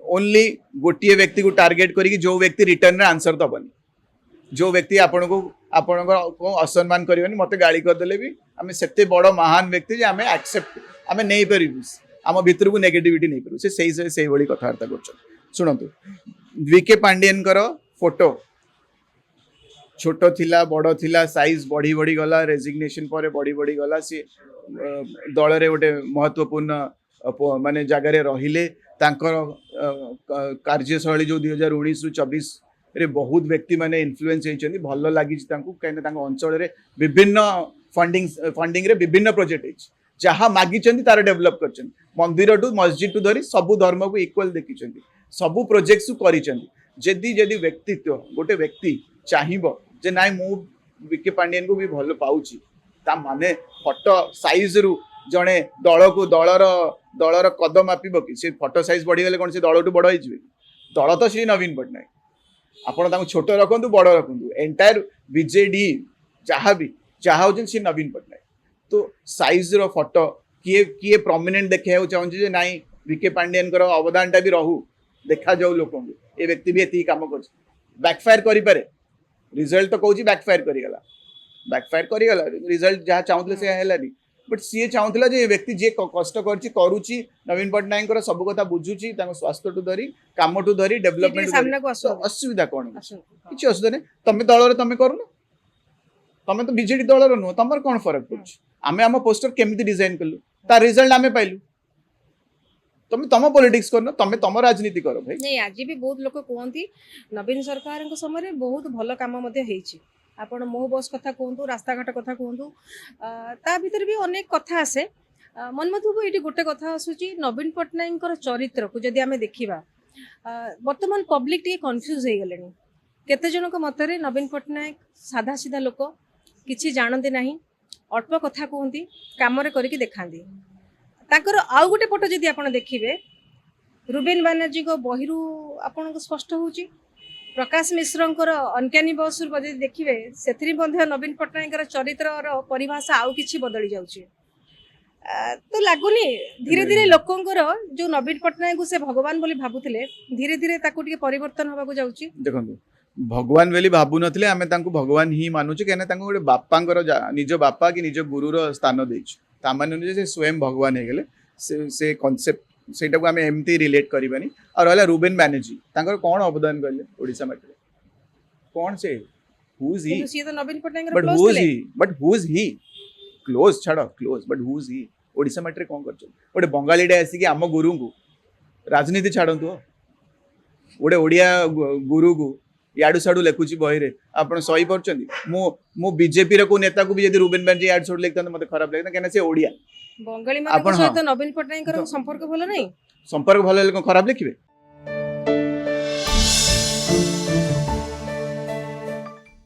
only गोटे व्यक्ति को टार्गेट करी जो व्यक्ति रिटर्न रे आंसर दबनी जो व्यक्ति आपण को असम्मान करबनी मते गाली करदेले भी आम से बड़ महान व्यक्ति जे आम एक्सेप्ट आम नहीं पारू आम भितर को नेगेटिविटी नहीं पारू से भाई कथबार्ता कर शुणु वीके पांडियन फोटो छोट थिला बड़ थिला साइज बढ़ी बढ़ी गला रेजिग्नेशन पर बढ़ी बढ़ी गला सी दल रे गोटे महत्वपूर्ण माने जगार रहिले कार्यशैली जो 2019 रु 24 रे बहुत व्यक्ति माने इन्फ्लुएंस होइछन्ती भल लागि कहीं अंचल रे विभिन्न फंडिंग रे विभिन्न प्रोजेक्ट है जहाँ मागिचन्ती तार डेवलप करछन्ती मंदिर टू मस्जिद टू धरी सबु धर्म को इक्वल देखिछन्ती सबु प्रोजेक्ट्स करछन्ती जदि जदि व्यक्तित्व गोटे व्यक्ति चाहिबो जे नाइ मु विके पांडियन को भी भल पाउची ता माने फोटो साइज रु जणे दल को दलर कदम मापिब कि से फोटो साइज बढ़ी गले कौन से दल टू बड़ हो दल तो श्री नवीन पट्टनायक आपण छोट रखु बड़ रखु एंटायर बीजेडी जहाँ भी जहाँ हो श्री नवीन पट्टनायक तो साइज रो फोटो किए किए प्रोमिनेंट देखा चाहूँ नाई विके पांडियन अवदान टा भी रहू देखा जाऊ लोक ये व्यक्ति भी ये कम कर बैकफायर करें रिजल्ट तो कहूँ बैकफायर करीगला रिजल्ट जहाँ चाहूले से है बट सी चाहूला जे व्यक्ति जे कष्ट करुच्ची नवीन पट्टनायक सब कथा बुझुची स्वास्थ्य टू धरी कम टू धरी डेवलपमेंट असुविधा कौन किसी असुविधा नहीं तुम दल तुम करूना तुम तो बीजेडी दल नुह तुम कौन फरक पड़ुछ आम आम पोस्टर केमी डिजाइन कलु तार रिजल्ट आम पाइलु तुम तुम पॉलिटिक्स करना तुम तुम राजनीति कर भाई नहीं आज भी बहुत लोग कहते नवीन सरकार समय बहुत भल कम आपण मो बस कथा कहतु रास्ता घाट कथा कहतु ता भीतर भी अनेक कथा आसे मन मधुबू ये गोटे कथा आसूची नवीन पट्टनायक चरित्र को जदि आम देखा बर्तमान पब्लिक टे कन्फ्यूज हो गले केते जनक मतरे नवीन पट्टनायक साधा सीधा लोक किछि जानते नहीं अल्प कथा कहती कम करके देखाती ताकर आउ गोटे पट जदि आपण देखिबे रुबेन बानर्जी को बहिरू आपन को स्पष्ट होची प्रकाश मिश्रंकर अनक्यानी बस देखिए से नवीन पट्टनायक चरित्र परिभाषा आउ कि बदली जाऊँगी तो लगुनि धीरे धीरे लोकंर जो नवीन पट्टनायक को से भगवान बोली भावुले धीरे धीरे परिवर्तन होगा जाऊँगी देखो भगवान बोली भावु नथिले आमे तांको भगवान ही मानुचे कहना तांको गोटे बापांकर निज बापा कि निज गुरुर स्थान देइछ ता माने जे स्वयं भगवान हे गेले से कांसेप्ट सेटा को आमे एमती रिलेट करबानी और रहला रुबेन बैनर्जी तांकर कोन अवदान करले ओडिसा माटे कोन से हु इज ही सी तो Naveen Patnaik but who is he close छाड़ close but who is he Odisha माटे कोन करछ गोटे बंगालीडे आसी कि आम गुरु को राजनीति छाड़ंतु गोटे ओडिया गुरु को याडू साडू लेखुची बही आप सही पार्टी मो बीजेपी को नेता को भी यदि रुबेन बैनर्जी याडू साडू लिखता मत खराब लगता कहीं से ओडिया बंगाली मान सहित नवीन पट्टनायक संपर्क भल नहीं संपर्क भल खराब लिखे